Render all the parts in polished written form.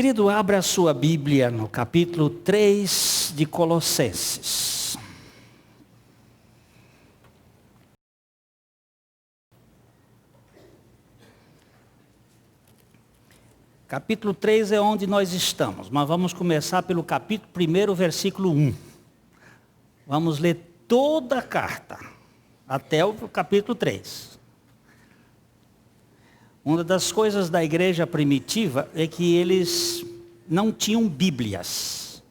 Querido, abra a sua Bíblia no capítulo 3 de Colossenses. Capítulo 3 é onde nós estamos, mas vamos começar pelo capítulo 1, versículo 1. Vamos ler toda a carta, até o capítulo 3. Uma das coisas da igreja primitiva é que eles não tinham Bíblias.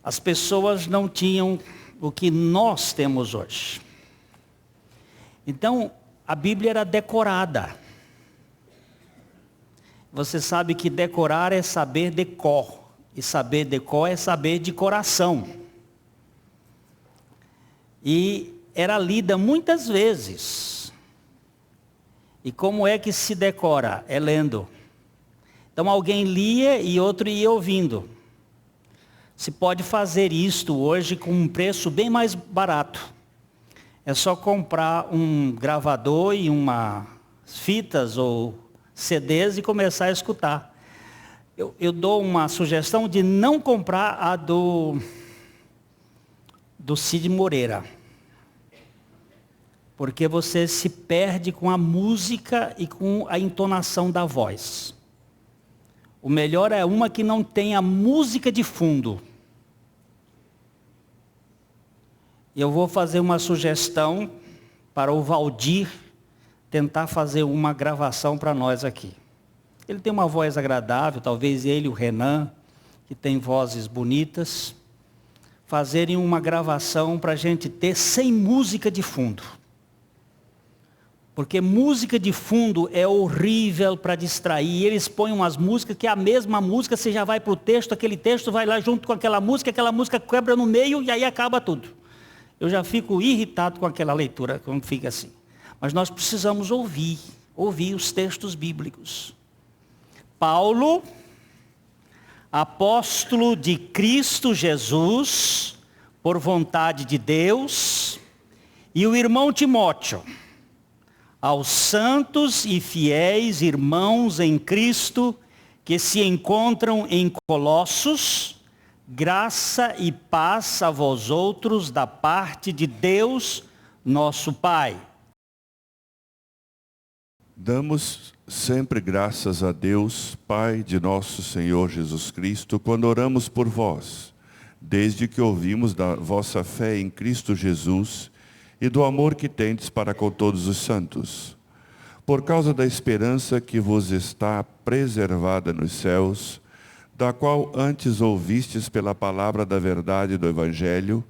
As pessoas não tinham o que nós temos hoje. Então, a Bíblia era decorada. Você sabe que decorar é saber de cor. E saber de cor é saber de coração. E era lida muitas vezes. E como é que se decora? É lendo. Então alguém lia e outro ia ouvindo. Se pode fazer isto hoje com um preço bem mais barato. É só comprar um gravador e umas fitas ou CDs e começar a escutar. Eu dou uma sugestão de não comprar a do Cid Moreira. Porque você se perde com a música e com a entonação da voz. O melhor é uma que não tenha música de fundo. Eu vou fazer uma sugestão para o Valdir tentar fazer uma gravação para nós aqui. Ele tem uma voz agradável, talvez ele, o Renan, que tem vozes bonitas, fazerem uma gravação para a gente ter sem música de fundo. Porque música de fundo é horrível para distrair. Eles põem umas músicas que é a mesma música, você já vai para o texto, aquele texto vai lá junto com aquela música quebra no meio e aí acaba tudo. Eu já fico irritado com aquela leitura, quando fica assim. Mas nós precisamos ouvir os textos bíblicos. Paulo, apóstolo de Cristo Jesus, por vontade de Deus, e o irmão Timóteo, aos santos e fiéis irmãos em Cristo que se encontram em Colossos, graça e paz a vós outros da parte de Deus, nosso Pai. Damos sempre graças a Deus, Pai de nosso Senhor Jesus Cristo, quando oramos por vós, desde que ouvimos da vossa fé em Cristo Jesus e do amor que tendes para com todos os santos. Por causa da esperança que vos está preservada nos céus, da qual antes ouvistes pela palavra da verdade do Evangelho,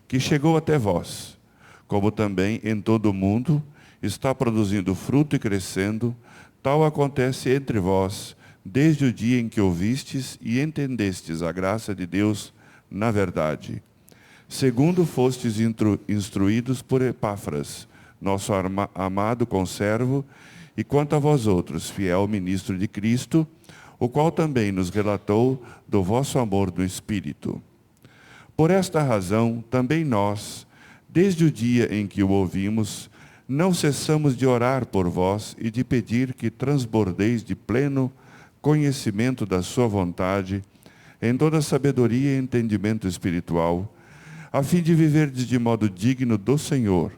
que chegou até vós, como também em todo o mundo está produzindo fruto e crescendo, tal acontece entre vós, desde o dia em que ouvistes e entendestes a graça de Deus na verdade. Segundo fostes instruídos por Epáfras, nosso amado conservo, e quanto a vós outros, fiel ministro de Cristo, o qual também nos relatou do vosso amor no Espírito. Por esta razão, também nós, desde o dia em que o ouvimos, não cessamos de orar por vós e de pedir que transbordeis de pleno conhecimento da sua vontade, em toda sabedoria e entendimento espiritual, a fim de viverdes de modo digno do Senhor,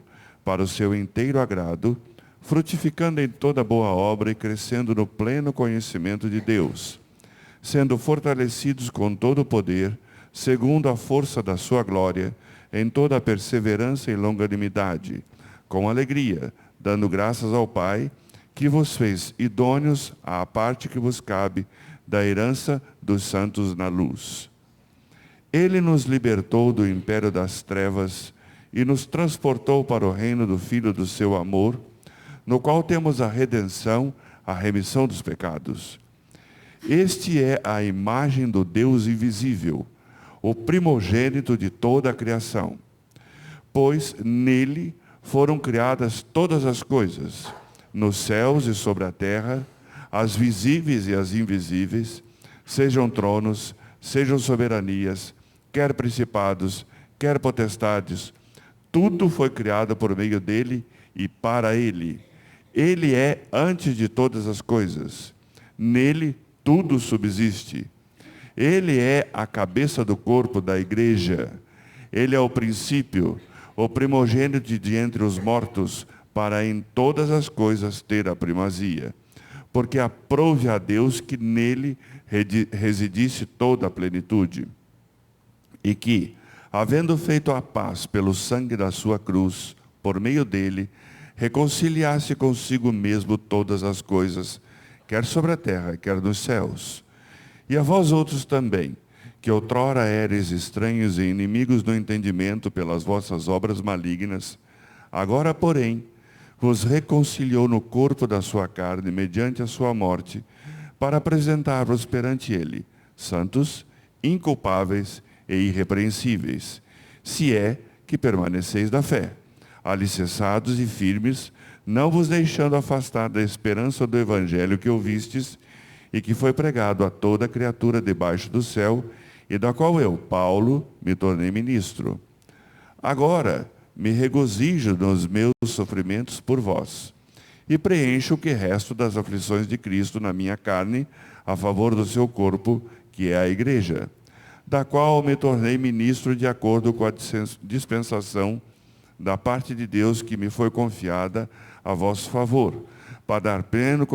para o seu inteiro agrado, frutificando em toda boa obra e crescendo no pleno conhecimento de Deus, sendo fortalecidos com todo o poder, segundo a força da sua glória, em toda a perseverança e longanimidade, com alegria, dando graças ao Pai, que vos fez idôneos à parte que vos cabe da herança dos santos na luz. Ele nos libertou do império das trevas e nos transportou para o reino do Filho do seu amor, no qual temos a redenção, a remissão dos pecados. Este é a imagem do Deus invisível, o primogênito de toda a criação. Pois nele foram criadas todas as coisas, nos céus e sobre a terra, as visíveis e as invisíveis, sejam tronos, sejam soberanias, quer principados, quer potestades, tudo foi criado por meio dele e para ele. Ele é antes de todas as coisas, nele tudo subsiste. Ele é a cabeça do corpo da igreja. Ele é o princípio, o primogênito de entre os mortos, para em todas as coisas ter a primazia. Porque aprouve a Deus que nele residisse toda a plenitude. E que, havendo feito a paz pelo sangue da sua cruz, por meio dele, reconciliasse consigo mesmo todas as coisas, quer sobre a terra, quer nos céus. E a vós outros também, que outrora éreis estranhos e inimigos no entendimento pelas vossas obras malignas, agora, porém, vos reconciliou no corpo da sua carne, mediante a sua morte, para apresentar-vos perante ele, santos, inculpáveis e irrepreensíveis, se é que permaneceis na fé, alicerçados e firmes, não vos deixando afastar da esperança do evangelho que ouvistes e que foi pregado a toda criatura debaixo do céu, e da qual eu, Paulo, me tornei ministro. Agora me regozijo nos meus sofrimentos por vós, e preencho o que resto das aflições de Cristo na minha carne, a favor do seu corpo, que é a igreja, da qual me tornei ministro de acordo com a dispensação da parte de Deus que me foi confiada a vosso favor, para dar pleno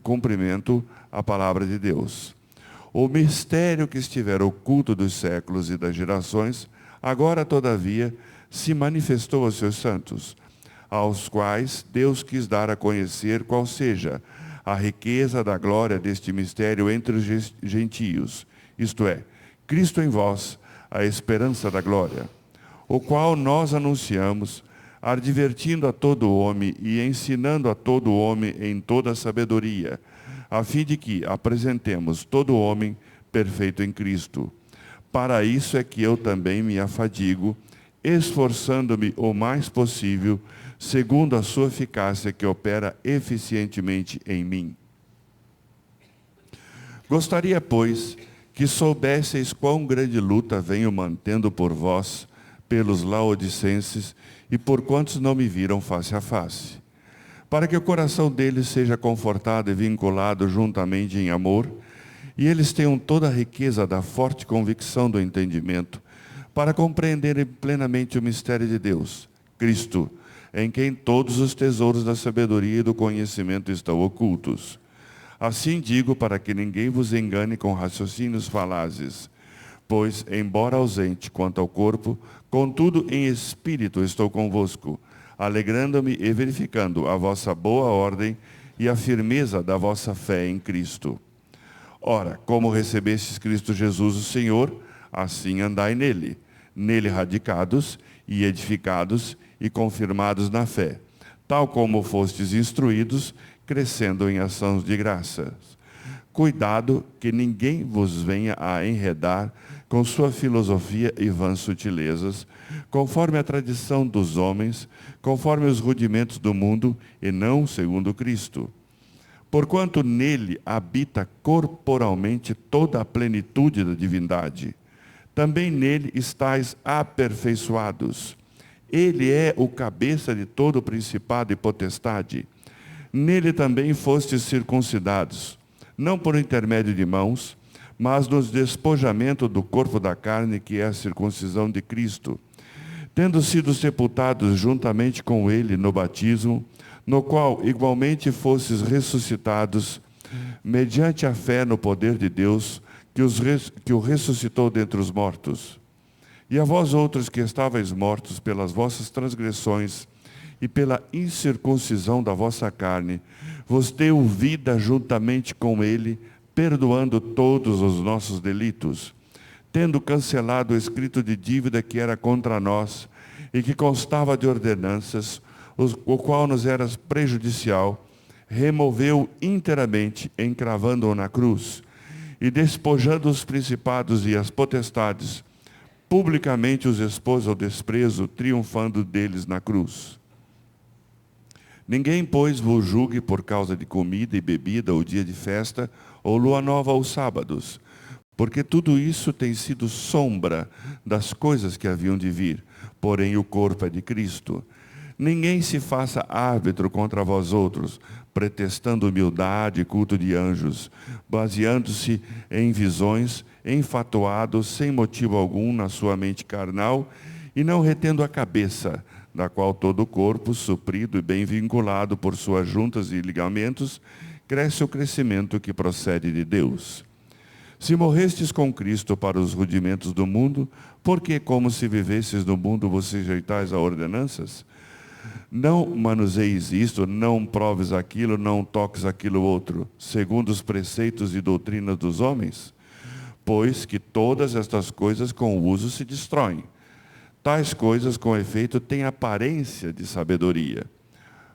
cumprimento à palavra de Deus. O mistério que estiver oculto dos séculos e das gerações, agora, todavia, se manifestou aos seus santos, aos quais Deus quis dar a conhecer qual seja a riqueza da glória deste mistério entre os gentios, isto é, Cristo em vós, a esperança da glória, o qual nós anunciamos, advertindo a todo homem e ensinando a todo homem em toda a sabedoria, a fim de que apresentemos todo homem perfeito em Cristo. Para isso é que eu também me afadigo, esforçando-me o mais possível, segundo a sua eficácia que opera eficientemente em mim. Gostaria, pois, que soubesseis quão grande luta venho mantendo por vós, pelos laodicenses e por quantos não me viram face a face, para que o coração deles seja confortado e vinculado juntamente em amor, e eles tenham toda a riqueza da forte convicção do entendimento, para compreenderem plenamente o mistério de Deus, Cristo, em quem todos os tesouros da sabedoria e do conhecimento estão ocultos. Assim digo, para que ninguém vos engane com raciocínios falazes, pois, embora ausente quanto ao corpo, contudo em espírito estou convosco, alegrando-me e verificando a vossa boa ordem e a firmeza da vossa fé em Cristo. Ora, como recebestes Cristo Jesus o Senhor, assim andai nele, nele radicados e edificados e confirmados na fé, tal como fostes instruídos, crescendo em ações de graças. Cuidado que ninguém vos venha a enredar com sua filosofia e vãs sutilezas, conforme a tradição dos homens, conforme os rudimentos do mundo, e não segundo Cristo. Porquanto nele habita corporalmente toda a plenitude da divindade, também nele estáis aperfeiçoados. Ele é o cabeça de todo o principado e potestade. Nele também fostes circuncidados, não por intermédio de mãos, mas no despojamento do corpo da carne, que é a circuncisão de Cristo, tendo sido sepultados juntamente com ele no batismo, no qual igualmente fostes ressuscitados, mediante a fé no poder de Deus, que o ressuscitou dentre os mortos. E a vós outros que estáveis mortos pelas vossas transgressões e pela incircuncisão da vossa carne, vos deu vida juntamente com ele, perdoando todos os nossos delitos, tendo cancelado o escrito de dívida que era contra nós e que constava de ordenanças, o qual nos era prejudicial, removeu inteiramente, encravando-o na cruz, e despojando os principados e as potestades, publicamente os expôs ao desprezo, triunfando deles na cruz. Ninguém, pois, vos julgue por causa de comida e bebida, ou dia de festa, ou lua nova, ou sábados, porque tudo isso tem sido sombra das coisas que haviam de vir, porém o corpo é de Cristo. Ninguém se faça árbitro contra vós outros, pretextando humildade e culto de anjos, baseando-se em visões, enfatuado sem motivo algum na sua mente carnal, e não retendo a cabeça, da qual todo o corpo, suprido e bem vinculado por suas juntas e ligamentos, cresce o crescimento que procede de Deus. Se morrestes com Cristo para os rudimentos do mundo, por que, como se vivesses no mundo, vos sujeitais a ordenanças? Não manuseis isto, não proves aquilo, não toques aquilo outro, segundo os preceitos e doutrinas dos homens? Pois que todas estas coisas com o uso se destroem. Tais coisas, com efeito, têm aparência de sabedoria,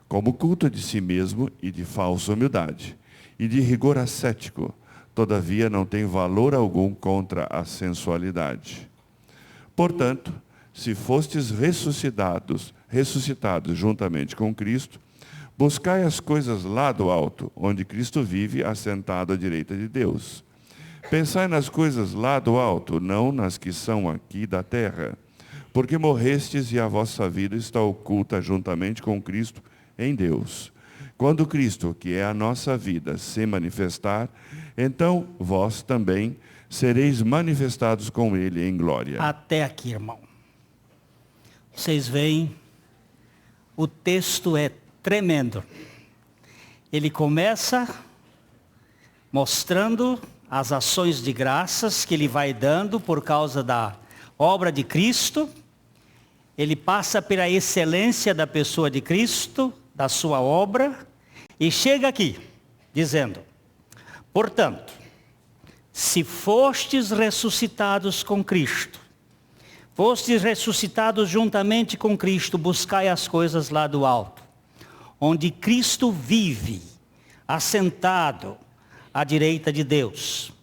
como culto de si mesmo e de falsa humildade, e de rigor ascético, todavia não tem valor algum contra a sensualidade. Portanto, se fostes ressuscitados juntamente com Cristo, buscai as coisas lá do alto, onde Cristo vive assentado à direita de Deus. Pensai nas coisas lá do alto, não nas que são aqui da terra, porque morrestes e a vossa vida está oculta juntamente com Cristo em Deus. Quando Cristo, que é a nossa vida, se manifestar, então vós também sereis manifestados com Ele em glória. Até aqui, irmão. Vocês veem, o texto é tremendo. Ele começa mostrando as ações de graças que ele vai dando por causa da obra de Cristo. Ele passa pela excelência da pessoa de Cristo, da sua obra, e chega aqui, dizendo: portanto, se fostes ressuscitados com Cristo, fostes ressuscitados juntamente com Cristo, buscai as coisas lá do alto, onde Cristo vive, assentado à direita de Deus.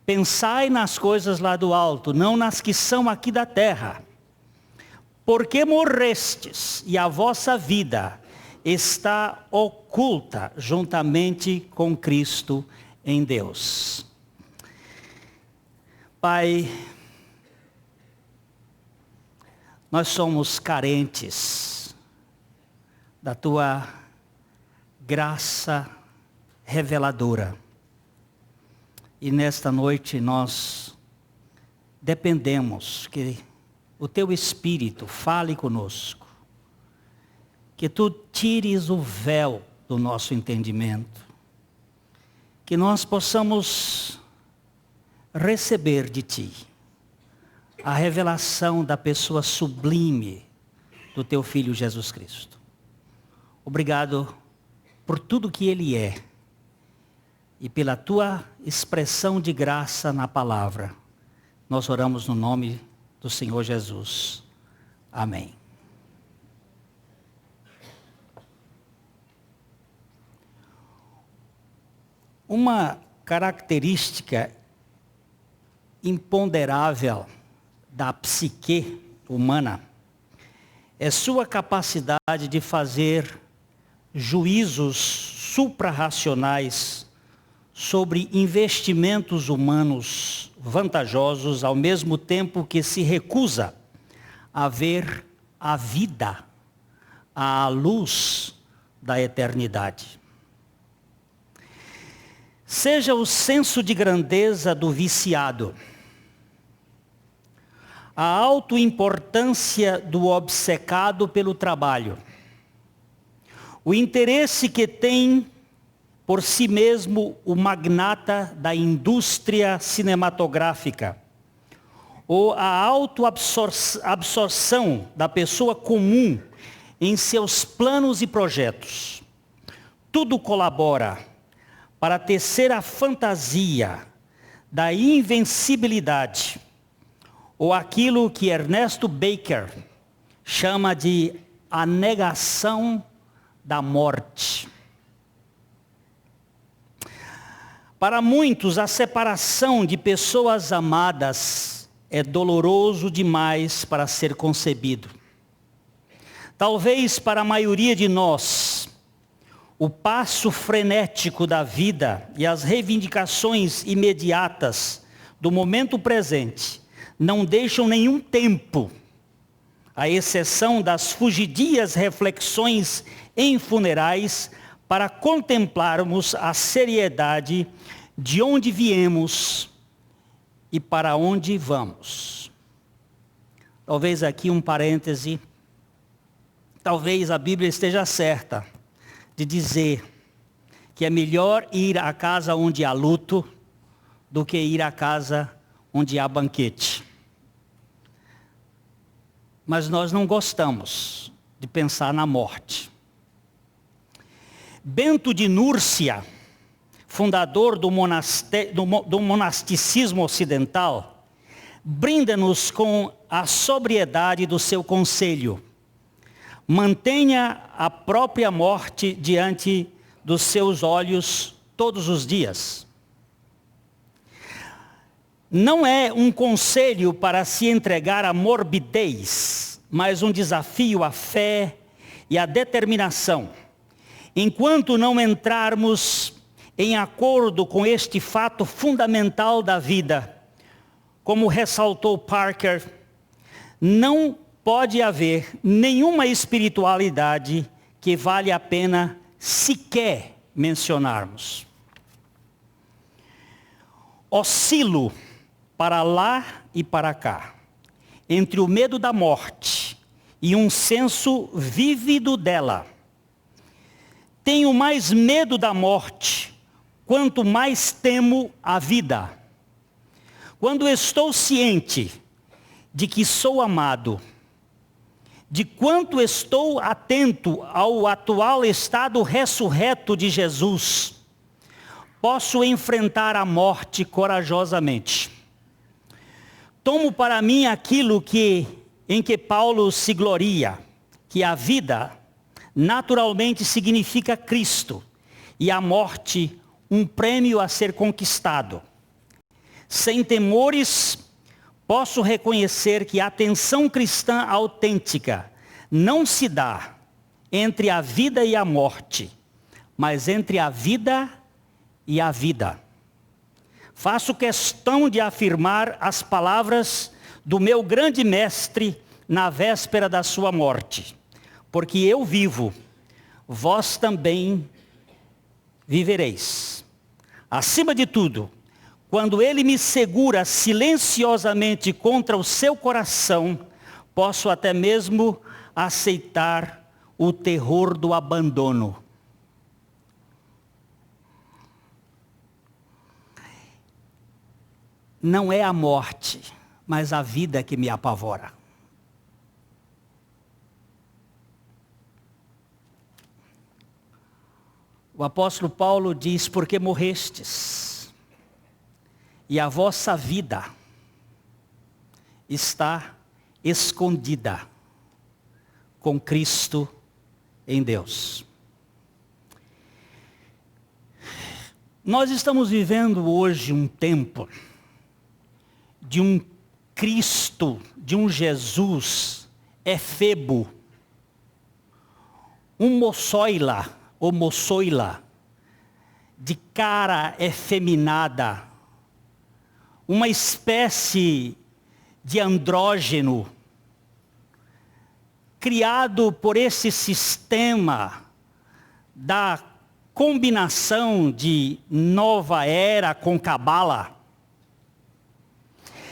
Pensai nas coisas lá do alto, não nas que são aqui da terra. Porque morrestes, e a vossa vida está oculta juntamente com Cristo em Deus. Pai, nós somos carentes da tua graça reveladora. E nesta noite nós dependemos que o teu Espírito fale conosco, que tu tires o véu do nosso entendimento, que nós possamos receber de ti a revelação da pessoa sublime do teu Filho Jesus Cristo. Obrigado por tudo que ele é e pela tua expressão de graça na palavra. Nós oramos no nome do Senhor Jesus. Amém. Uma característica imponderável da psique humana é sua capacidade de fazer juízos suprarracionais sobre investimentos humanos vantajosos, ao mesmo tempo que se recusa a ver a vida à luz da eternidade. Seja o senso de grandeza do viciado, a autoimportância do obcecado pelo trabalho, o interesse que tem por si mesmo o magnata da indústria cinematográfica, ou a autoabsorção da pessoa comum em seus planos e projetos. Tudo colabora para tecer a fantasia da invencibilidade, ou aquilo que Ernesto Baker chama de a negação da morte. Para muitos, a separação de pessoas amadas é doloroso demais para ser concebido. Talvez para a maioria de nós, o passo frenético da vida e as reivindicações imediatas do momento presente não deixam nenhum tempo à exceção das fugidias reflexões em funerais, para contemplarmos a seriedade de onde viemos e para onde vamos. Talvez aqui um parêntese, talvez a Bíblia esteja certa de dizer que é melhor ir à casa onde há luto do que ir à casa onde há banquete. Mas nós não gostamos de pensar na morte. Bento de Núrcia, fundador do monasticismo ocidental, brinda-nos com a sobriedade do seu conselho. Mantenha a própria morte diante dos seus olhos todos os dias. Não é um conselho para se entregar à morbidez, mas um desafio à fé e à determinação. Enquanto não entrarmos em acordo com este fato fundamental da vida, como ressaltou Parker, não pode haver nenhuma espiritualidade que vale a pena sequer mencionarmos. Oscilo para lá e para cá, entre o medo da morte e um senso vívido dela. Tenho mais medo da morte, quanto mais temo a vida. Quando estou ciente de que sou amado, de quanto estou atento ao atual estado ressurreto de Jesus, posso enfrentar a morte corajosamente. Tomo para mim aquilo em que Paulo se gloria, que a vida naturalmente significa Cristo e a morte um prêmio a ser conquistado. Sem temores, posso reconhecer que a tensão cristã autêntica não se dá entre a vida e a morte, mas entre a vida e a vida. Faço questão de afirmar as palavras do meu grande mestre na véspera da sua morte. Porque eu vivo, vós também vivereis. Acima de tudo, quando ele me segura silenciosamente contra o seu coração, posso até mesmo aceitar o terror do abandono. Não é a morte, mas a vida que me apavora. O apóstolo Paulo diz, porque morrestes, e a vossa vida está escondida com Cristo em Deus. Nós estamos vivendo hoje um tempo de um Cristo, de um Jesus efebo, um moçoila, ou moçoila, de cara efeminada, uma espécie de andrógeno, criado por esse sistema da combinação de nova era com cabala,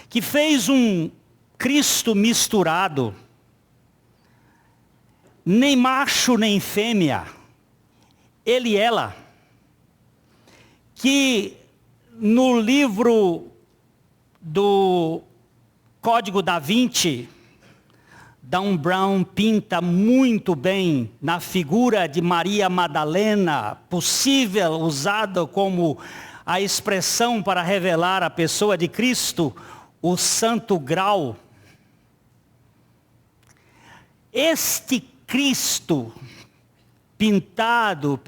que fez um Cristo misturado, nem macho nem fêmea, ele e ela, que no livro do Código da Vinci, Dan Brown pinta muito bem na figura de Maria Madalena, possível usada como a expressão para revelar a pessoa de Cristo, o Santo Grau. Este Cristo pintado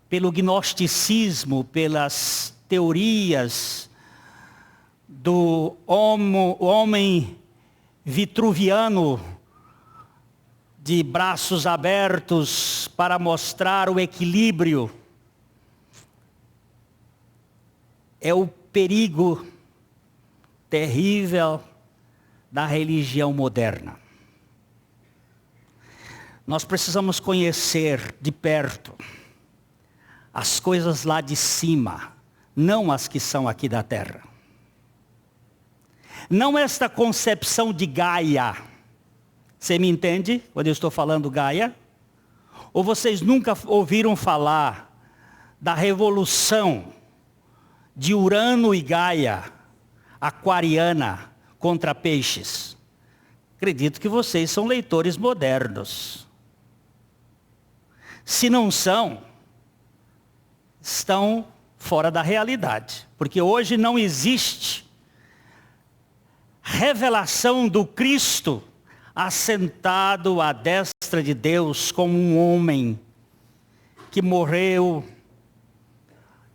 pelo gnosticismo, pelas teorias do homem vitruviano, de braços abertos para mostrar o equilíbrio, é o perigo terrível da religião moderna. Nós precisamos conhecer de perto as coisas lá de cima, não as que são aqui da terra. Não esta concepção de Gaia. Você me entende quando eu estou falando Gaia? Ou vocês nunca ouviram falar da revolução de Urano e Gaia, aquariana, contra peixes? Acredito que vocês são leitores modernos. Se não são, estão fora da realidade. Porque hoje não existe revelação do Cristo assentado à destra de Deus como um homem que morreu,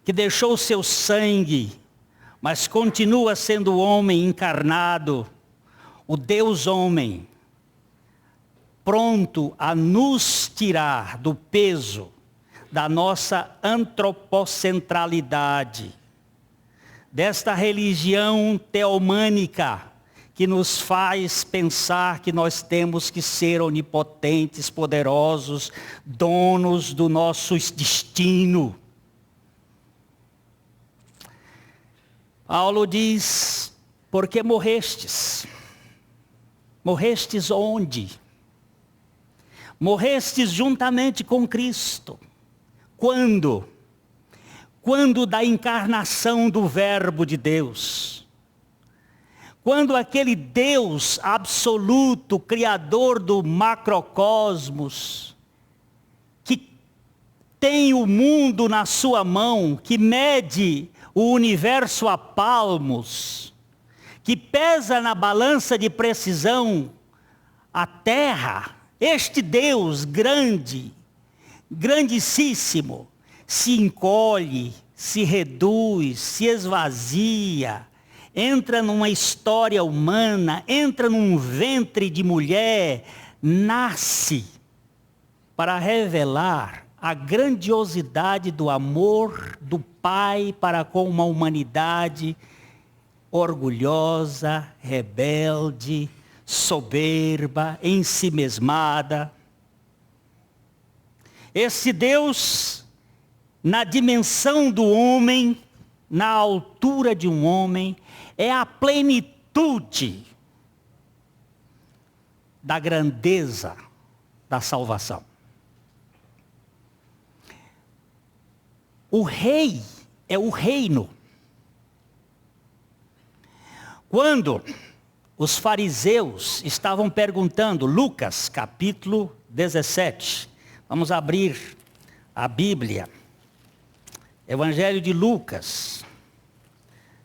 que deixou seu sangue, mas continua sendo homem encarnado, o Deus homem, pronto a nos tirar do peso da nossa antropocentralidade, desta religião teomânica que nos faz pensar que nós temos que ser onipotentes, poderosos, donos do nosso destino. Paulo diz, porque morrestes? Morrestes onde? Morrestes juntamente com Cristo. Quando? Quando da encarnação do Verbo de Deus. Quando aquele Deus absoluto, Criador do macrocosmos, que tem o mundo na sua mão, que mede o universo a palmos, que pesa na balança de precisão a terra, este Deus grande, grandíssimo, se encolhe, se reduz, se esvazia, entra numa história humana, entra num ventre de mulher, nasce para revelar a grandiosidade do amor do Pai para com uma humanidade orgulhosa, rebelde, soberba, ensimesmada. Esse Deus, na dimensão do homem, na altura de um homem, é a plenitude da grandeza da salvação. O rei é o reino. Quando os fariseus estavam perguntando, Lucas capítulo 17, vamos abrir a Bíblia, Evangelho de Lucas,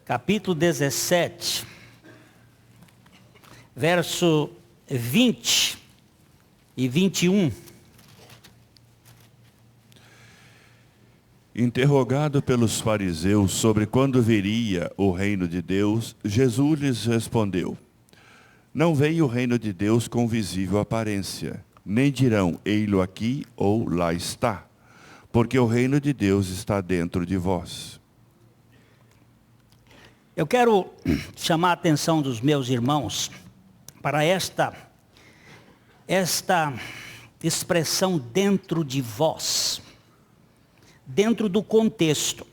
capítulo 17, verso 20 e 21. Interrogado pelos fariseus sobre quando viria o reino de Deus, Jesus lhes respondeu: não vem o reino de Deus com visível aparência, nem dirão, ei-lo aqui ou lá está, porque o reino de Deus está dentro de vós. Eu quero chamar a atenção dos meus irmãos para esta expressão dentro de vós. Dentro do contexto,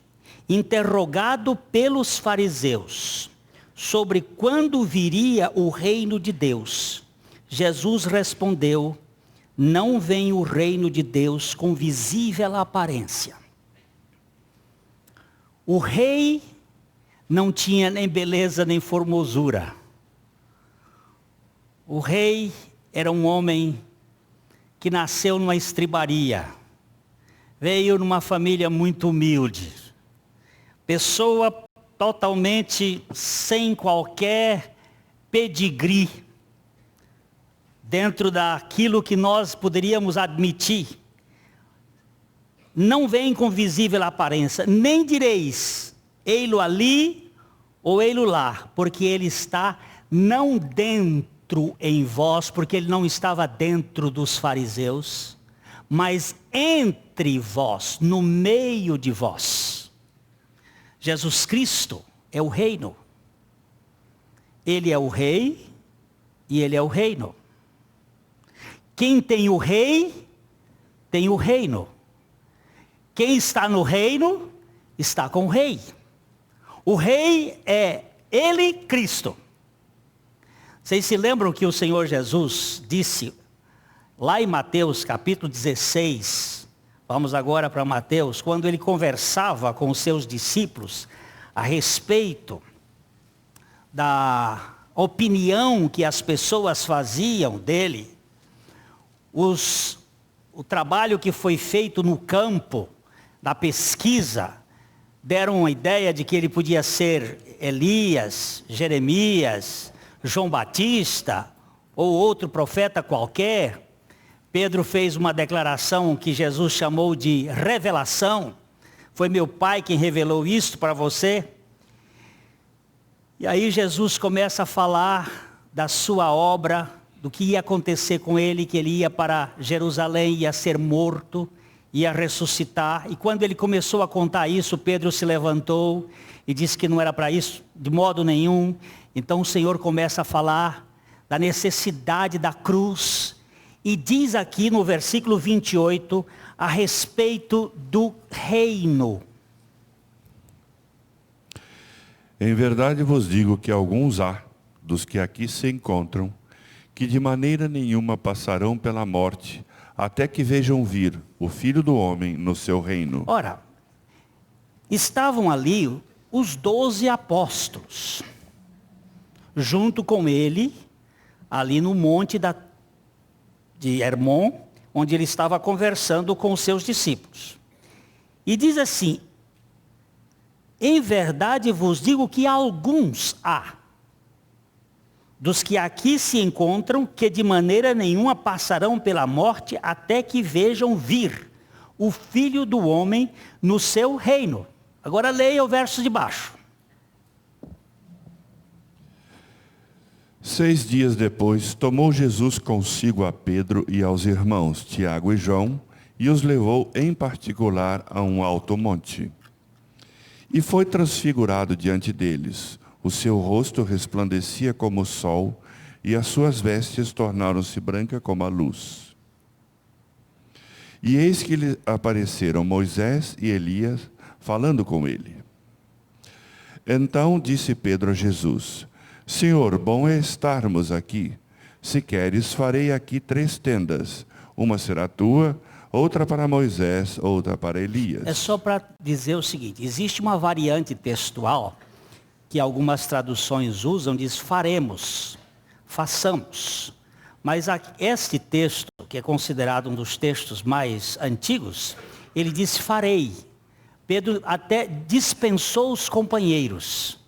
interrogado pelos fariseus sobre quando viria o reino de Deus, Jesus respondeu: não vem o reino de Deus com visível aparência. O rei não tinha nem beleza nem formosura. O rei era um homem que nasceu numa estribaria. Veio numa família muito humilde. Pessoa totalmente sem qualquer pedigree. Dentro daquilo que nós poderíamos admitir. Não vem com visível aparência. Nem direis, ei-lo ali ou ei-lo lá. Porque ele está não dentro em vós, porque ele não estava dentro dos fariseus, mas entre vós, no meio de vós. Jesus Cristo é o reino. Ele é o rei e ele é o reino. Quem tem o rei, tem o reino. Quem está no reino, está com o rei. O rei é ele, Cristo. Vocês se lembram que o Senhor Jesus disse, lá em Mateus capítulo 16, vamos agora para Mateus, quando ele conversava com os seus discípulos a respeito da opinião que as pessoas faziam dele, o trabalho que foi feito no campo da pesquisa, deram uma ideia de que ele podia ser Elias, Jeremias, João Batista, ou outro profeta qualquer. Pedro fez uma declaração que Jesus chamou de revelação. Foi meu Pai quem revelou isso para você. E aí Jesus começa a falar da sua obra, do que ia acontecer com ele, que ele ia para Jerusalém, ia ser morto, ia ressuscitar. E quando ele começou a contar isso, Pedro se levantou e disse que não era para isso de modo nenhum. Então o Senhor começa a falar da necessidade da cruz e diz aqui no versículo 28 a respeito do reino. Em verdade vos digo que alguns há, dos que aqui se encontram, que de maneira nenhuma passarão pela morte, até que vejam vir o Filho do Homem no seu reino. Ora, estavam ali os 12 apóstolos, junto com ele, ali no monte de Hermon, onde ele estava conversando com os seus discípulos. E diz assim, em verdade vos digo que alguns há, dos que aqui se encontram, que de maneira nenhuma passarão pela morte, até que vejam vir o Filho do Homem no seu reino. Agora leia o verso de baixo. 6 dias depois, tomou Jesus consigo a Pedro e aos irmãos Tiago e João, e os levou em particular a um alto monte. E foi transfigurado diante deles. O seu rosto resplandecia como o sol, e as suas vestes tornaram-se brancas como a luz. E eis que lhe apareceram Moisés e Elias, falando com ele. Então disse Pedro a Jesus, Senhor, bom é estarmos aqui. Se queres, farei aqui 3 tendas. Uma será tua, outra para Moisés, outra para Elias. É só para dizer o seguinte, existe uma variante textual que algumas traduções usam, diz faremos, façamos. Mas este texto, que é considerado um dos textos mais antigos, ele diz farei. Pedro até dispensou os companheiros.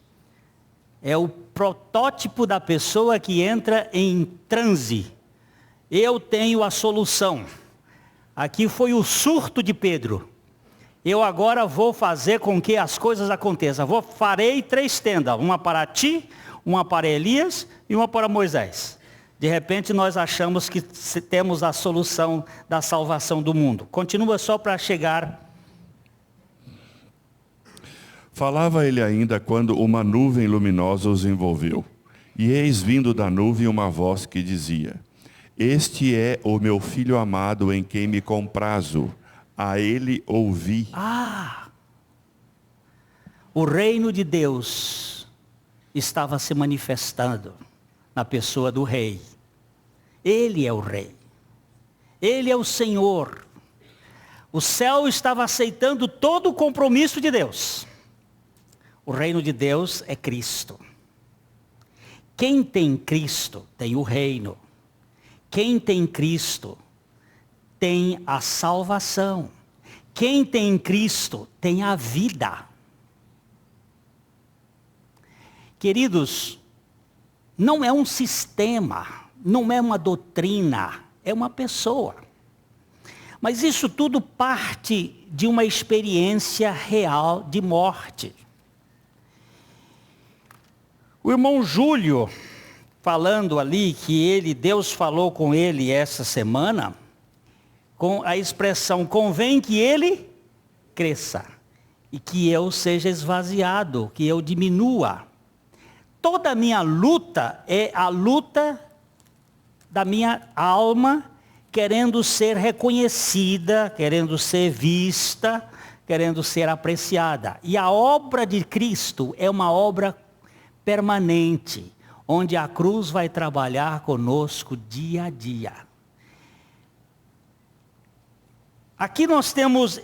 É o protótipo da pessoa que entra em transe. Eu tenho a solução. Aqui foi o surto de Pedro. Eu agora vou fazer com que as coisas aconteçam. Farei 3 tendas. Uma para ti, uma para Elias e uma para Moisés. De repente nós achamos que temos a solução da salvação do mundo. Continua só para chegar. Falava ele ainda quando uma nuvem luminosa os envolveu. E eis vindo da nuvem uma voz que dizia, Este é o meu filho amado em quem me comprazo. A ele ouvi. O reino de Deus estava se manifestando na pessoa do rei. Ele é o rei. Ele é o Senhor. O céu estava aceitando todo o compromisso de Deus. O reino de Deus é Cristo. Quem tem Cristo tem o reino. Quem tem Cristo tem a salvação. Quem tem Cristo tem a vida. Queridos, não é um sistema, não é uma doutrina, é uma pessoa. Mas isso tudo parte de uma experiência real de morte. O irmão Júlio, falando ali que Deus falou com ele essa semana, com a expressão, convém que ele cresça e que eu seja esvaziado, que eu diminua. Toda a minha luta é a luta da minha alma querendo ser reconhecida, querendo ser vista, querendo ser apreciada. E a obra de Cristo é uma obra permanente, onde a cruz vai trabalhar conosco dia a dia. Aqui nós temos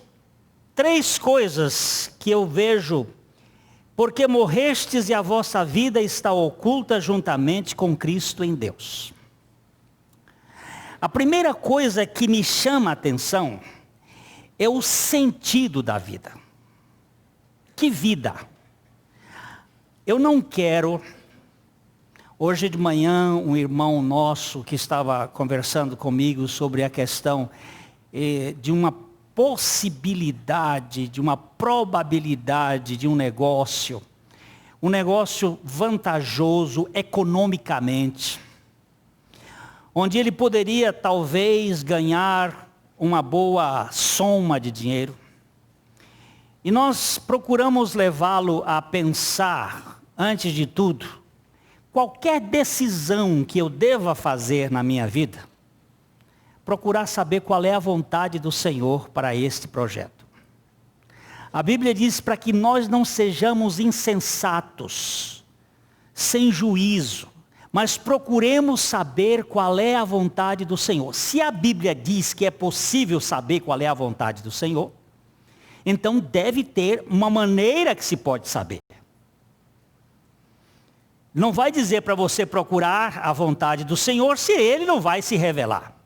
3 coisas que eu vejo. Porque morrestes e a vossa vida está oculta juntamente com Cristo em Deus. A primeira coisa que me chama a atenção é o sentido da vida. Que vida? Eu não quero... Hoje de manhã, um irmão nosso que estava conversando comigo sobre a questão de uma possibilidade, de uma probabilidade de um negócio vantajoso economicamente, onde ele poderia talvez ganhar uma boa soma de dinheiro. E nós procuramos levá-lo a pensar, antes de tudo, qualquer decisão que eu deva fazer na minha vida, procurar saber qual é a vontade do Senhor para este projeto. A Bíblia diz para que nós não sejamos insensatos, sem juízo, mas procuremos saber qual é a vontade do Senhor. Se a Bíblia diz que é possível saber qual é a vontade do Senhor, então deve ter uma maneira que se pode saber. Não vai dizer para você procurar a vontade do Senhor se Ele não vai se revelar.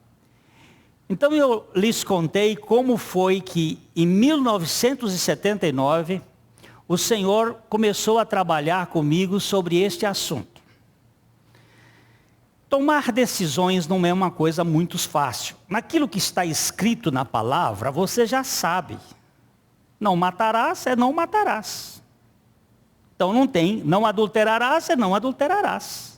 Então eu lhes contei como foi que em 1979 o Senhor começou a trabalhar comigo sobre este assunto. Tomar decisões não é uma coisa muito fácil. Naquilo que está escrito na palavra, você já sabe. Não matarás, é não matarás. Então não tem, não adulterarás, é não adulterarás.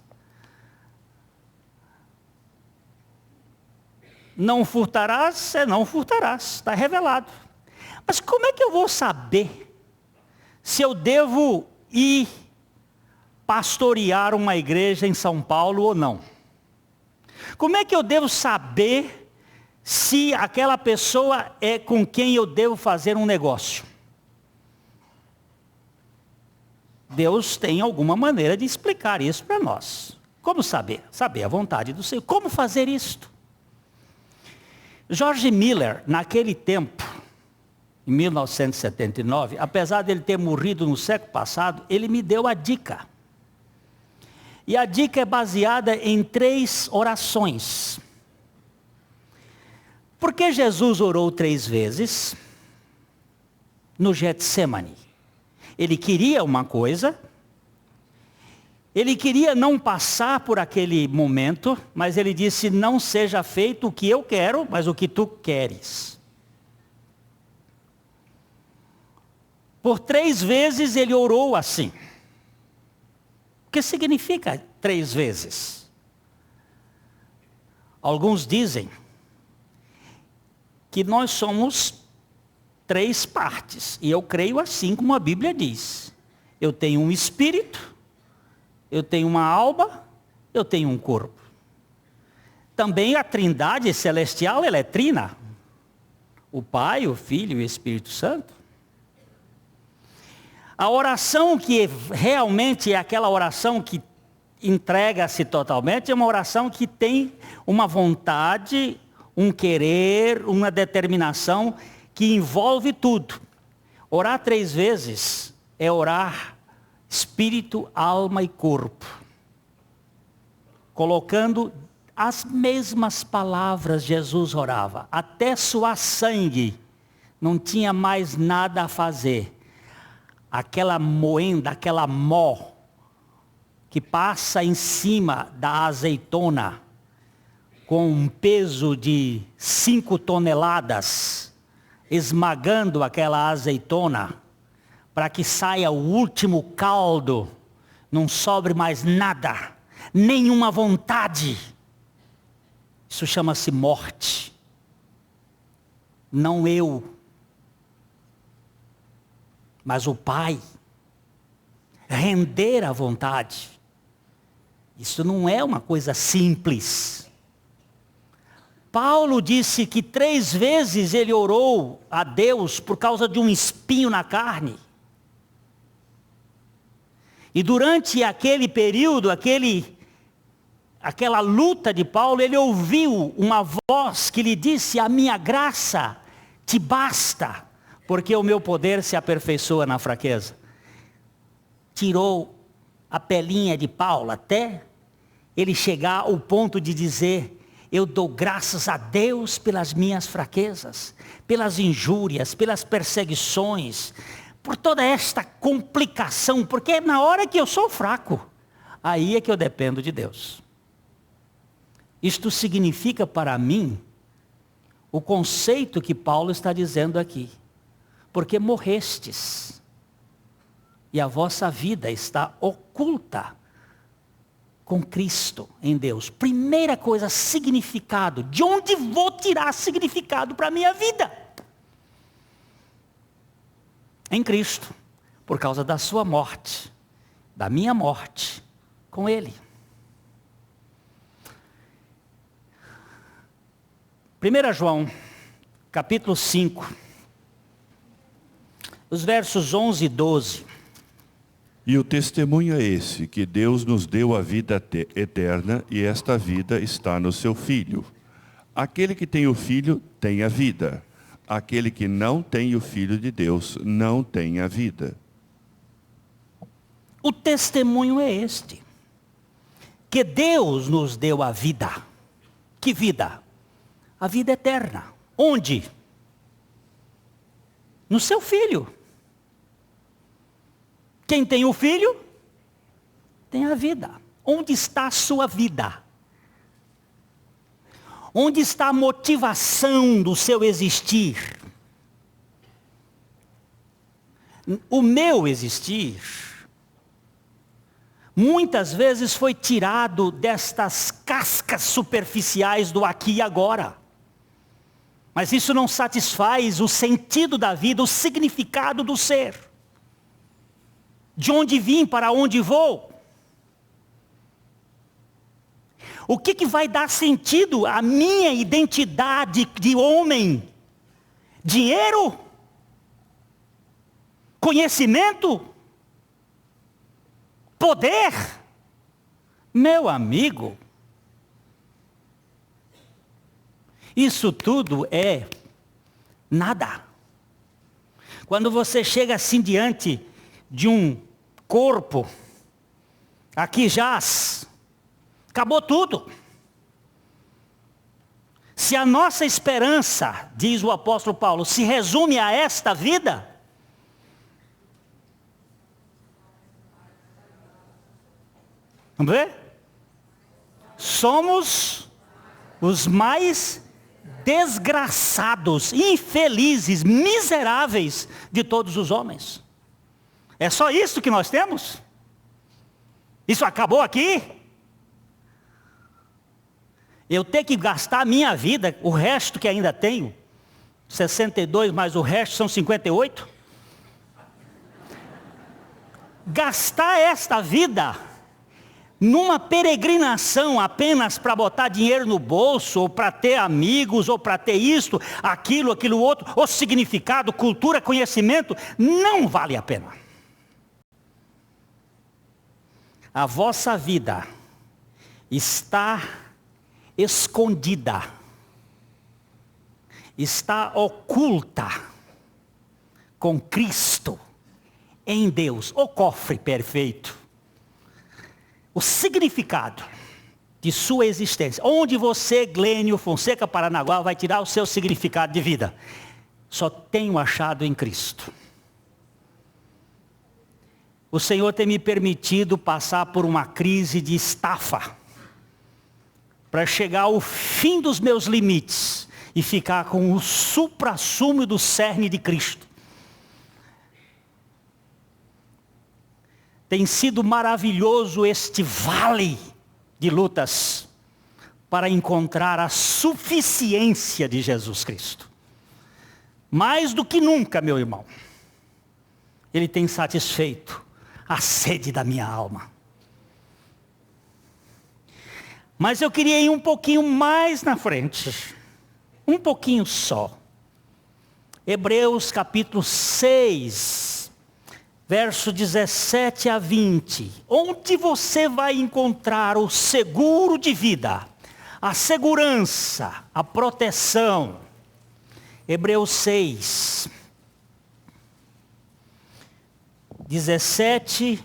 Não furtarás, é não furtarás. Está revelado. Mas como é que eu vou saber se eu devo ir pastorear uma igreja em São Paulo ou não? Como é que eu devo saber se aquela pessoa é com quem eu devo fazer um negócio? Deus tem alguma maneira de explicar isso para nós. Como saber? Saber a vontade do Senhor. Como fazer isto? George Miller, naquele tempo, em 1979, apesar de ele ter morrido no século passado, ele me deu a dica. E a dica é baseada em 3 orações. Por que Jesus orou 3 vezes no Getsemane? Ele queria uma coisa, ele queria não passar por aquele momento, mas ele disse, não seja feito o que eu quero, mas o que tu queres. Por 3 vezes ele orou assim. O que significa 3 vezes? Alguns dizem que nós somos 3 partes, e eu creio assim como a Bíblia diz. Eu tenho um espírito, eu tenho uma alma, eu tenho um corpo. Também a Trindade celestial, ela é trina. O Pai, o Filho e o Espírito Santo. A oração que realmente é aquela oração que entrega-se totalmente, é uma oração que tem uma vontade, um querer, uma determinação que envolve tudo. Orar 3 vezes é orar espírito, alma e corpo. Colocando as mesmas palavras Jesus orava. Até suar sangue, não tinha mais nada a fazer. Aquela moenda, aquela mó, que passa em cima da azeitona, com um peso de 5 toneladas, esmagando aquela azeitona, para que saia o último caldo, não sobre mais nada, nenhuma vontade. Isso chama-se morte. Não eu, mas o Pai. Render a vontade. Isso não é uma coisa simples. Paulo disse que 3 vezes ele orou a Deus por causa de um espinho na carne. E durante aquele período, aquela luta de Paulo, ele ouviu uma voz que lhe disse: a minha graça te basta, porque o meu poder se aperfeiçoa na fraqueza. Tirou a pelinha de Paulo até ele chegar ao ponto de dizer: eu dou graças a Deus pelas minhas fraquezas, pelas injúrias, pelas perseguições, por toda esta complicação, porque é na hora que eu sou fraco, aí é que eu dependo de Deus. Isto significa para mim o conceito que Paulo está dizendo aqui. Porque morrestes, e a vossa vida está oculta com Cristo em Deus. Primeira coisa, significado. De onde vou tirar significado para a minha vida? Em Cristo, por causa da sua morte, da minha morte, com Ele. 1 João, capítulo 5, os versos 11 e 12. E o testemunho é esse, que Deus nos deu a vida eterna, e esta vida está no seu Filho. Aquele que tem o Filho tem a vida. Aquele que não tem o Filho de Deus não tem a vida. O testemunho é este, que Deus nos deu a vida. Que vida? A vida eterna. Onde? No seu Filho. Quem tem o Filho, tem a vida. Onde está a sua vida? Onde está a motivação do seu existir? O meu existir, muitas vezes foi tirado destas cascas superficiais do aqui e agora. Mas isso não satisfaz o sentido da vida, o significado do ser. De onde vim, para onde vou? O que vai dar sentido à minha identidade de homem? Dinheiro? Conhecimento? Poder? Meu amigo, isso tudo é nada. Quando você chega assim diante de um corpo, aqui jaz, acabou tudo. Se a nossa esperança, diz o apóstolo Paulo, se resume a esta vida, vamos ver? Somos os mais desgraçados, infelizes, miseráveis de todos os homens. É só isso que nós temos? Isso acabou aqui? Eu ter que gastar a minha vida, o resto que ainda tenho, 62 mais o resto são 58. Gastar esta vida numa peregrinação apenas para botar dinheiro no bolso, ou para ter amigos, ou para ter isto, aquilo outro, ou significado, cultura, conhecimento, não vale a pena. A vossa vida está escondida, está oculta com Cristo em Deus, o cofre perfeito. O significado de sua existência. Onde você, Glênio Fonseca Paranaguá, vai tirar o seu significado de vida? Só tenho achado em Cristo. O Senhor tem me permitido passar por uma crise de estafa, para chegar ao fim dos meus limites e ficar com o suprassumo do cerne de Cristo. Tem sido maravilhoso este vale de lutas para encontrar a suficiência de Jesus Cristo. Mais do que nunca, meu irmão, Ele tem satisfeito a sede da minha alma. Mas eu queria ir um pouquinho mais na frente. Um pouquinho só. Hebreus capítulo 6, verso 17 a 20. Onde você vai encontrar o seguro de vida, a segurança, a proteção. Hebreus 6, 17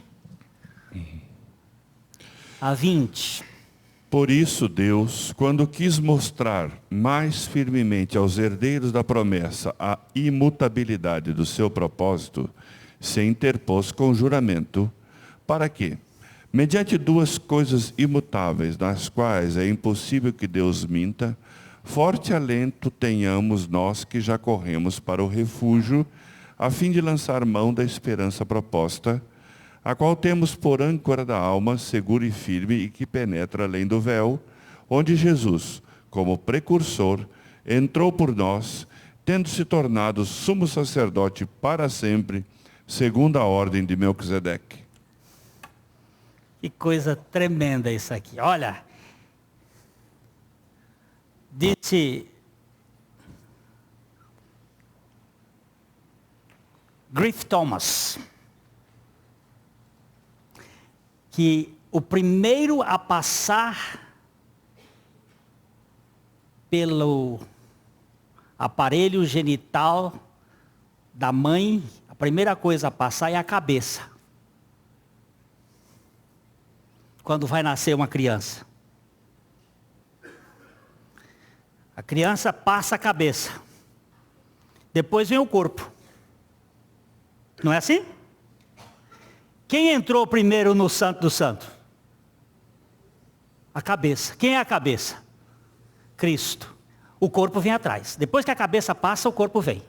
a 20. Por isso Deus, quando quis mostrar mais firmemente aos herdeiros da promessa a imutabilidade do seu propósito, se interpôs com juramento, para que, mediante duas coisas imutáveis, nas quais é impossível que Deus minta, forte alento tenhamos nós que já corremos para o refúgio, a fim de lançar mão da esperança proposta, a qual temos por âncora da alma, segura e firme, e que penetra além do véu, onde Jesus, como precursor, entrou por nós, tendo se tornado sumo sacerdote para sempre, segundo a ordem de Melquisedeque. Que coisa tremenda isso aqui. Olha, disse Griff Thomas que o primeiro a passar pelo aparelho genital da mãe, a primeira coisa a passar é a cabeça. Quando vai nascer uma criança. A criança passa a cabeça. Depois vem o corpo. Não é assim? Quem entrou primeiro no Santo do Santo? A cabeça. Quem é a cabeça? Cristo. O corpo vem atrás. Depois que a cabeça passa, o corpo vem.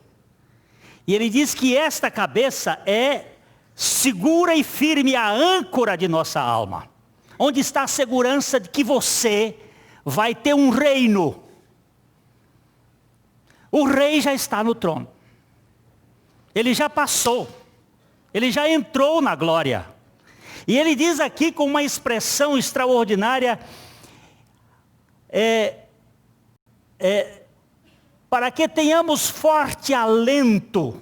E ele diz que esta cabeça é segura e firme a âncora de nossa alma. Onde está a segurança de que você vai ter um reino. O rei já está no trono. Ele já passou. Ele já entrou na glória. E ele diz aqui com uma expressão extraordinária, para que tenhamos forte alento,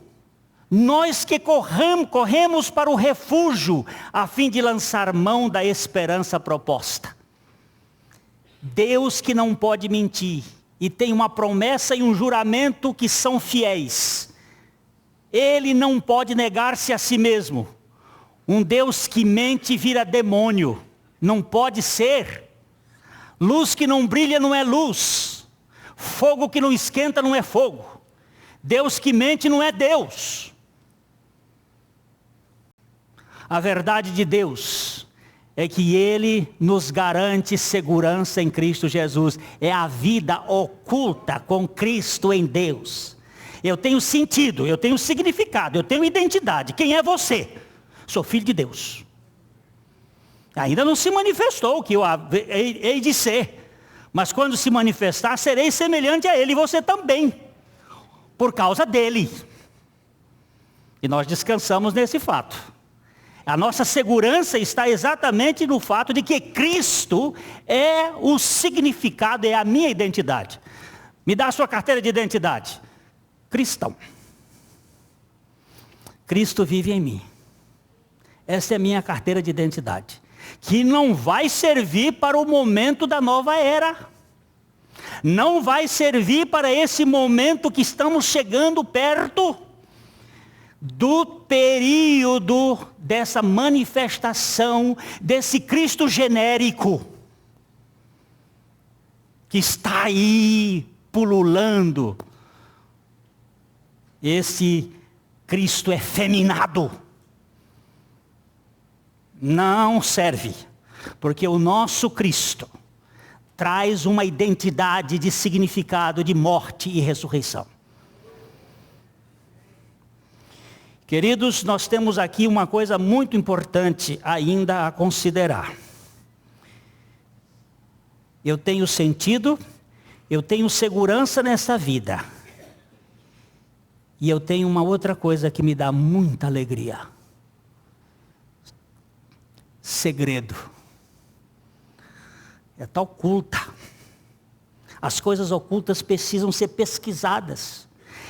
nós que corremos para o refúgio, a fim de lançar mão da esperança proposta. Deus que não pode mentir, e tem uma promessa e um juramento que são fiéis. Ele não pode negar-se a si mesmo. Um Deus que mente vira demônio. Não pode ser. Luz que não brilha não é luz. Fogo que não esquenta não é fogo. Deus que mente não é Deus. A verdade de Deus é que Ele nos garante segurança em Cristo Jesus. É a vida oculta com Cristo em Deus. Eu tenho sentido, eu tenho significado, eu tenho identidade. Quem é você? Sou filho de Deus. Ainda não se manifestou o que eu hei de ser. Mas quando se manifestar, serei semelhante a Ele, e você também. Por causa dEle. E nós descansamos nesse fato. A nossa segurança está exatamente no fato de que Cristo é o significado, é a minha identidade. Me dá a sua carteira de identidade. Cristão. Cristo vive em mim. Essa é a minha carteira de identidade. Que não vai servir para o momento da nova era. Não vai servir para esse momento que estamos chegando perto do período dessa manifestação desse Cristo genérico. Que está aí pululando. Esse Cristo efeminado não serve, porque o nosso Cristo traz uma identidade de significado de morte e ressurreição. Queridos, nós temos aqui uma coisa muito importante ainda a considerar. Eu tenho sentido, eu tenho segurança nessa vida. E eu tenho uma outra coisa que me dá muita alegria. Segredo. É tal oculta. As coisas ocultas precisam ser pesquisadas.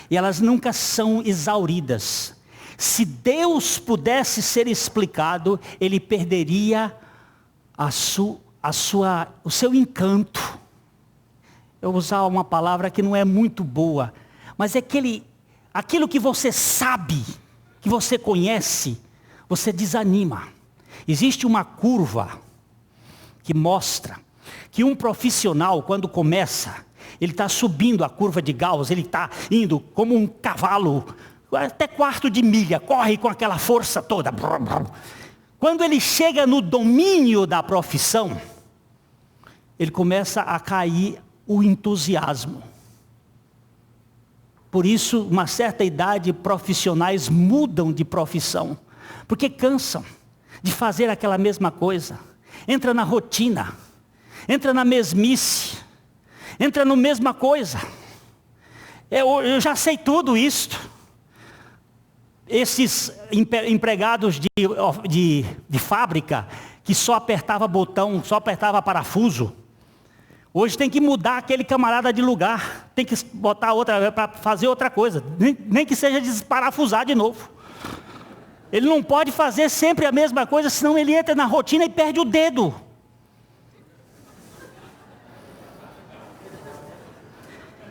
E elas nunca são exauridas. Se Deus pudesse ser explicado, Ele perderia o seu encanto. Eu vou usar uma palavra que não é muito boa, mas é aquilo que você sabe, que você conhece, você desanima. Existe uma curva que mostra que um profissional, quando começa, ele está subindo a curva de Gauss, ele está indo como um cavalo, até quarto de milha, corre com aquela força toda. Quando ele chega no domínio da profissão, ele começa a cair o entusiasmo. Por isso, uma certa idade, profissionais mudam de profissão, porque cansam de fazer aquela mesma coisa. Entra na rotina, entra na mesmice, entra na mesma coisa. Eu já sei tudo isto. Esses empregados de fábrica, que só apertava botão, só apertava parafuso, hoje tem que mudar aquele camarada de lugar, tem que botar outra para fazer outra coisa, nem que seja desparafusar de novo. Ele não pode fazer sempre a mesma coisa, senão ele entra na rotina e perde o dedo.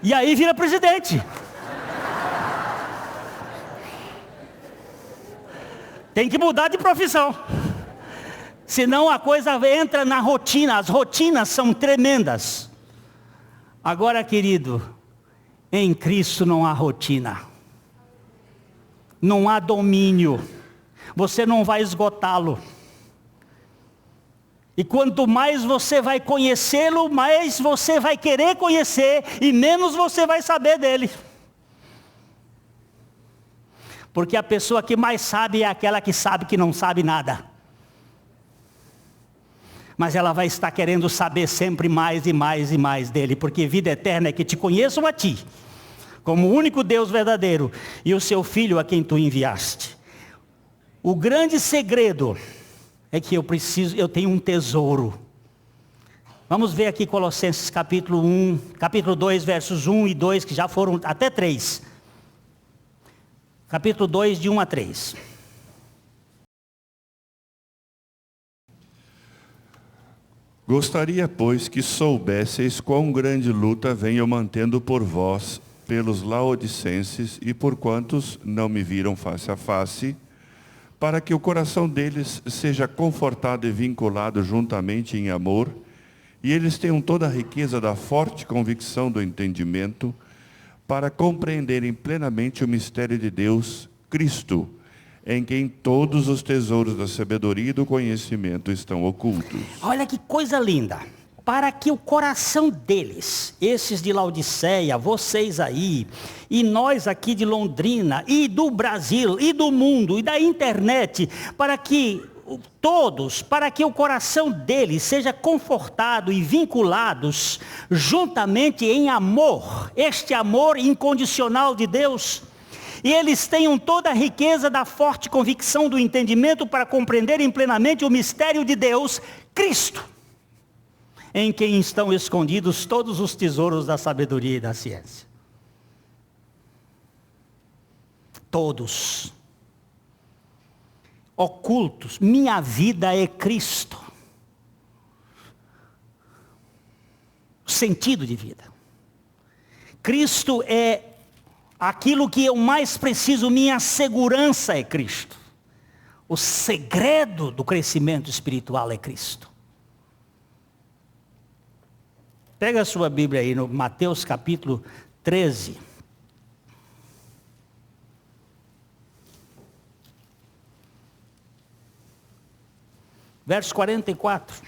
E aí vira presidente. Tem que mudar de profissão. Senão a coisa entra na rotina. As rotinas são tremendas. Agora, querido, em Cristo não há rotina. Não há domínio. Você não vai esgotá-lo. E quanto mais você vai conhecê-lo, mais você vai querer conhecer e menos você vai saber dele. Porque a pessoa que mais sabe é aquela que sabe que não sabe nada. Mas ela vai estar querendo saber sempre mais e mais e mais dele, porque vida eterna é que te conheçam a ti, como o único Deus verdadeiro, e o seu Filho a quem tu enviaste. O grande segredo é que eu tenho um tesouro. Vamos ver aqui Colossenses capítulo 2, versos 1 e 2, que já foram até 3. Capítulo 2, de 1 a 3. Gostaria, pois, que soubesseis quão grande luta venho mantendo por vós, pelos laodicenses e por quantos não me viram face a face, para que o coração deles seja confortado e vinculado juntamente em amor, e eles tenham toda a riqueza da forte convicção do entendimento, para compreenderem plenamente o mistério de Deus, Cristo, em quem todos os tesouros da sabedoria e do conhecimento estão ocultos. Olha que coisa linda. Para que o coração deles, esses de Laodiceia, vocês aí, e nós aqui de Londrina, e do Brasil, e do mundo, e da internet, para que o coração deles seja confortado e vinculados juntamente em amor, este amor incondicional de Deus, e eles tenham toda a riqueza da forte convicção do entendimento para compreenderem plenamente o mistério de Deus, Cristo, em quem estão escondidos todos os tesouros da sabedoria e da ciência. Todos. Ocultos. Minha vida é Cristo. O sentido de vida. Cristo é aquilo que eu mais preciso, minha segurança é Cristo. O segredo do crescimento espiritual é Cristo. Pega a sua Bíblia aí no Mateus capítulo 13. Verso 44.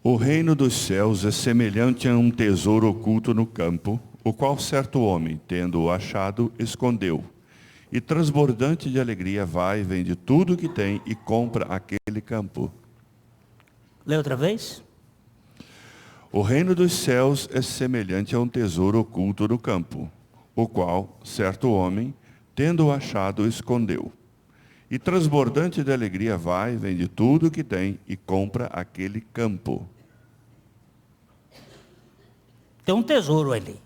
O reino dos céus é semelhante a um tesouro oculto no campo, o qual certo homem, tendo-o achado, escondeu. E transbordante de alegria vai, vende tudo o que tem e compra aquele campo. Lê outra vez. O reino dos céus é semelhante a um tesouro oculto no campo, o qual certo homem, tendo-o achado, escondeu. E transbordante de alegria vai, vende tudo o que tem e compra aquele campo. Tem um tesouro ali.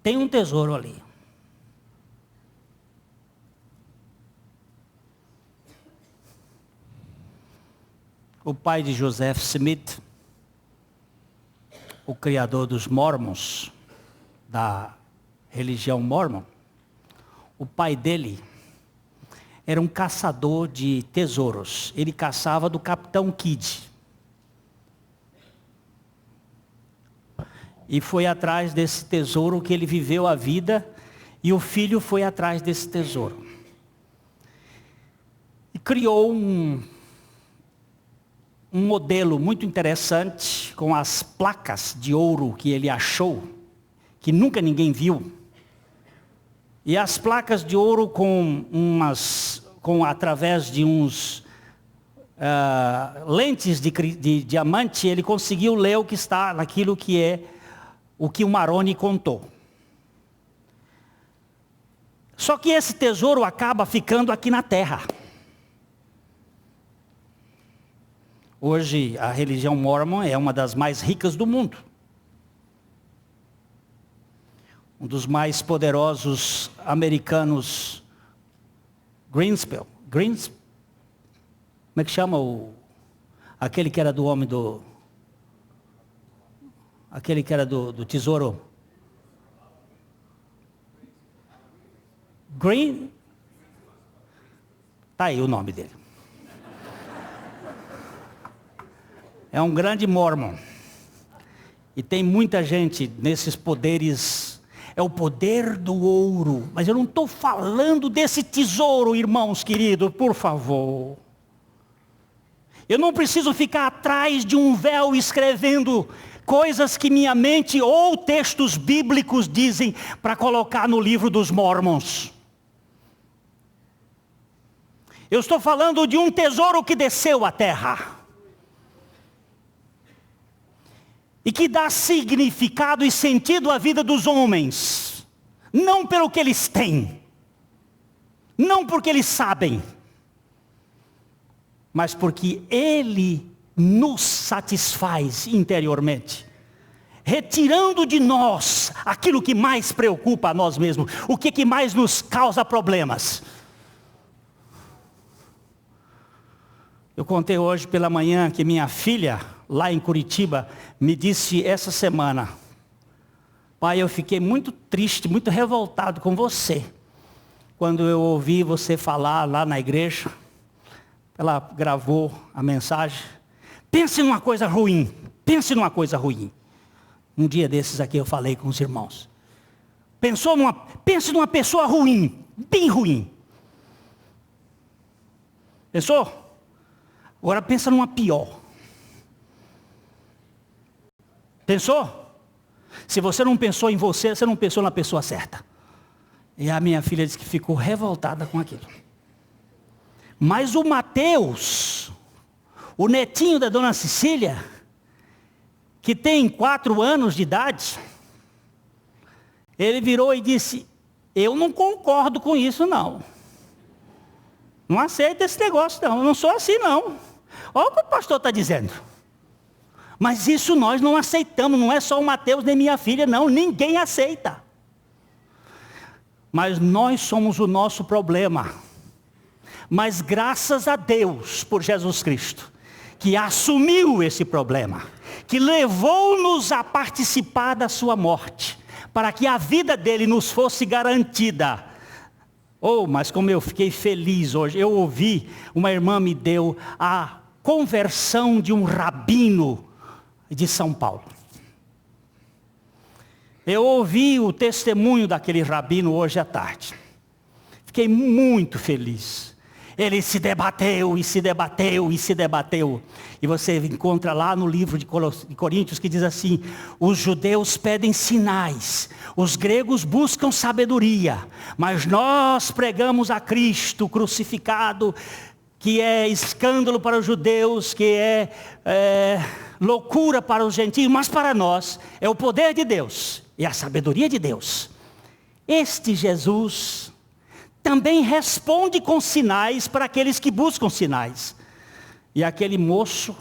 Tem um tesouro ali. O pai de Joseph Smith, o criador dos Mormons, da religião Mormon, o pai dele era um caçador de tesouros. Ele caçava do Capitão Kidd. E foi atrás desse tesouro que ele viveu a vida, e o filho foi atrás desse tesouro. E criou um modelo muito interessante, com as placas de ouro que ele achou, que nunca ninguém viu. E as placas de ouro através de uns lentes de diamante, ele conseguiu ler o que está naquilo que é o que o Maroni contou. Só que esse tesouro acaba ficando aqui na terra. Hoje a religião Mormon é uma das mais ricas do mundo. Um dos mais poderosos americanos, Greenspan. Como é que chama aquele que era do homem do... Aquele que era do tesouro. Green. Está aí o nome dele. É um grande mormon. E tem muita gente nesses poderes. É o poder do ouro. Mas eu não estou falando desse tesouro, irmãos queridos, por favor. Eu não preciso ficar atrás de um véu escrevendo coisas que minha mente ou textos bíblicos dizem para colocar no livro dos Mormons. Eu estou falando de um tesouro que desceu à terra. E que dá significado e sentido à vida dos homens. Não pelo que eles têm. Não porque eles sabem. Mas porque Ele nos satisfaz interiormente. Retirando de nós aquilo que mais preocupa a nós mesmos. O que mais nos causa problemas. Eu contei hoje pela manhã que minha filha, lá em Curitiba, me disse essa semana: pai, eu fiquei muito triste, muito revoltado com você, quando eu ouvi você falar lá na igreja. Ela gravou a mensagem. Pense numa coisa ruim, pense numa coisa ruim. Um dia desses aqui eu falei com os irmãos. Pense numa pessoa ruim, bem ruim. Pensou? Agora pensa numa pior. Pensou? Se você não pensou em você, você não pensou na pessoa certa. E a minha filha disse que ficou revoltada com aquilo. Mas o Mateus, o netinho da dona Cecília, que tem 4 anos de idade, ele virou e disse: eu não concordo com isso não. Não aceito esse negócio não, eu não sou assim não. Olha o que o pastor está dizendo. Mas isso nós não aceitamos, não é só o Mateus nem minha filha não, ninguém aceita. Mas nós somos o nosso problema. Mas graças a Deus por Jesus Cristo, que assumiu esse problema, que levou-nos a participar da sua morte, para que a vida dele nos fosse garantida. Oh, mas como eu fiquei feliz hoje, eu ouvi, uma irmã me deu a conversão de um rabino de São Paulo. Eu ouvi o testemunho daquele rabino hoje à tarde. Fiquei muito feliz. Ele se debateu, e se debateu, e se debateu. E você encontra lá no livro de Coríntios que diz assim: os judeus pedem sinais, os gregos buscam sabedoria, mas nós pregamos a Cristo crucificado, que é escândalo para os judeus, que é loucura para os gentios, mas para nós é o poder de Deus e a sabedoria de Deus. Este Jesus também responde com sinais para aqueles que buscam sinais. E aquele moço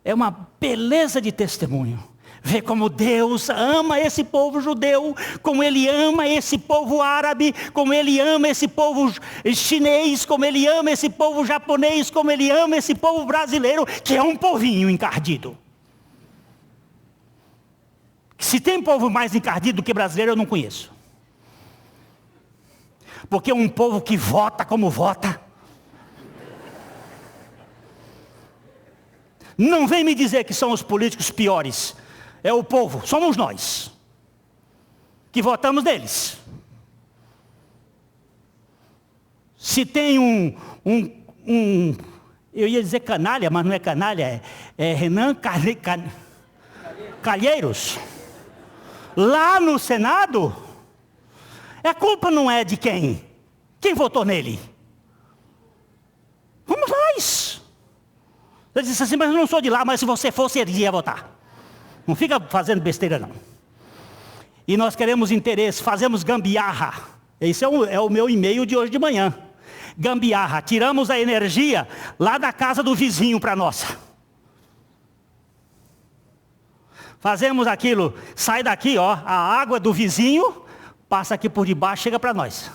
é uma beleza de testemunho. Vê como Deus ama esse povo judeu, como Ele ama esse povo árabe, como Ele ama esse povo chinês, como Ele ama esse povo japonês, como Ele ama esse povo brasileiro, que é um povinho encardido. Se tem povo mais encardido do que brasileiro, eu não conheço. Porque um povo que vota como vota, não vem me dizer que são os políticos piores. É o povo, somos nós, que votamos neles. Se tem eu ia dizer canalha, mas não é canalha, é Renan Calheiros, lá no Senado, a culpa não é de quem? Quem votou nele? Vamos nós. Ele disse assim, mas eu não sou de lá, mas se você fosse, ele ia votar. Não fica fazendo besteira, não. E nós queremos interesse, fazemos gambiarra. Esse é o meu e-mail de hoje de manhã. Gambiarra, tiramos a energia lá da casa do vizinho para nossa. Fazemos aquilo, sai daqui, ó, a água do vizinho, passa aqui por debaixo, chega para nós.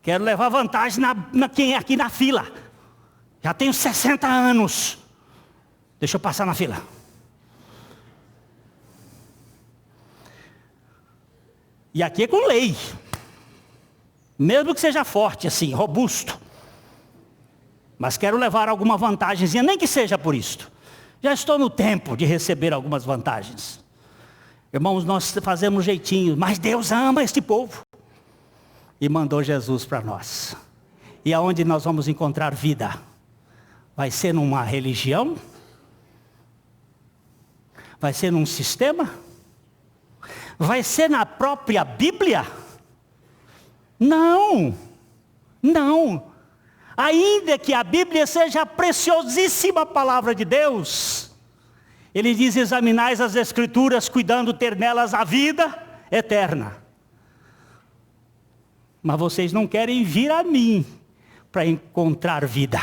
Quero levar vantagem quem é aqui na fila. Já tenho 60 anos. Deixa eu passar na fila. E aqui é com lei. Mesmo que seja forte assim, robusto. Mas quero levar alguma vantagemzinha, nem que seja por isto. Já estou no tempo de receber algumas vantagens. Irmãos, nós fazemos jeitinho, mas Deus ama este povo. E mandou Jesus para nós. E aonde nós vamos encontrar vida? Vai ser numa religião? Vai ser num sistema? Vai ser na própria Bíblia? Não, não. Ainda que a Bíblia seja a preciosíssima palavra de Deus, ele diz, examinais as Escrituras, cuidando ter nelas a vida eterna. Mas vocês não querem vir a mim para encontrar vida.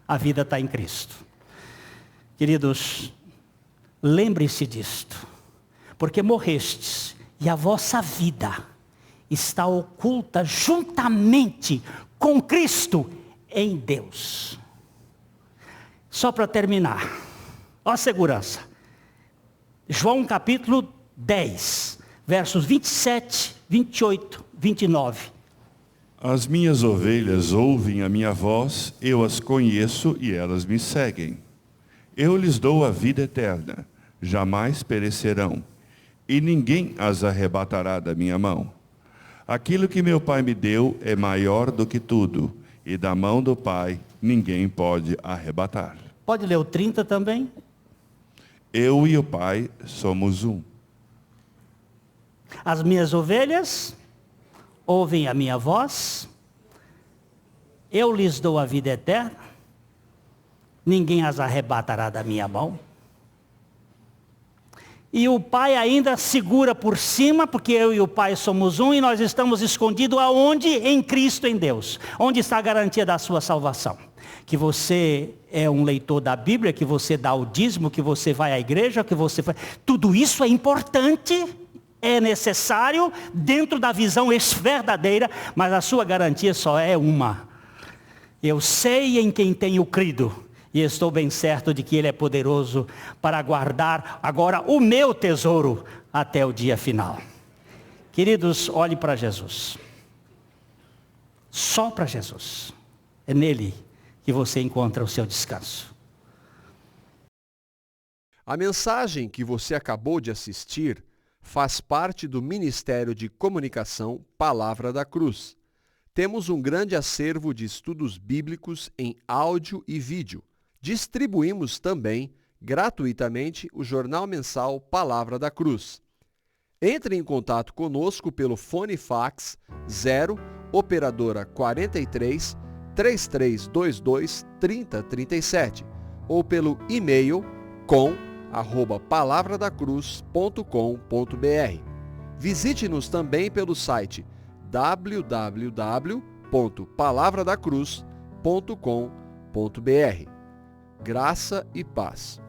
A vida está em Cristo. Queridos, lembre-se disto, porque morrestes e a vossa vida está oculta juntamente com Cristo em Deus. Só para terminar, ó a segurança. João capítulo 10, versos 27, 28, 29. As minhas ovelhas ouvem a minha voz, eu as conheço e elas me seguem. Eu lhes dou a vida eterna, jamais perecerão, e ninguém as arrebatará da minha mão. Aquilo que meu Pai me deu é maior do que tudo, e da mão do Pai ninguém pode arrebatar. Pode ler o 30 também? Eu e o Pai somos um. As minhas ovelhas ouvem a minha voz, eu lhes dou a vida eterna, ninguém as arrebatará da minha mão. E o Pai ainda segura por cima, porque eu e o Pai somos um, e nós estamos escondidos aonde? Em Cristo, em Deus. Onde está a garantia da sua salvação? Que você é um leitor da Bíblia, que você dá o dízimo, que você vai à igreja, que você faz... Tudo isso é importante, é necessário, dentro da visão verdadeira, mas a sua garantia só é uma. Eu sei em quem tenho crido, e estou bem certo de que Ele é poderoso para guardar agora o meu tesouro até o dia final. Queridos, olhe para Jesus. Só para Jesus. É nele que você encontra o seu descanso. A mensagem que você acabou de assistir faz parte do Ministério de Comunicação Palavra da Cruz. Temos um grande acervo de estudos bíblicos em áudio e vídeo. Distribuímos também, gratuitamente, o jornal mensal Palavra da Cruz. Entre em contato conosco pelo fone fax 0 operadora 43 3322 3037 ou pelo e-mail com palavradacruz.com.br. Visite-nos também pelo site www.palavradacruz.com.br. Graça e paz.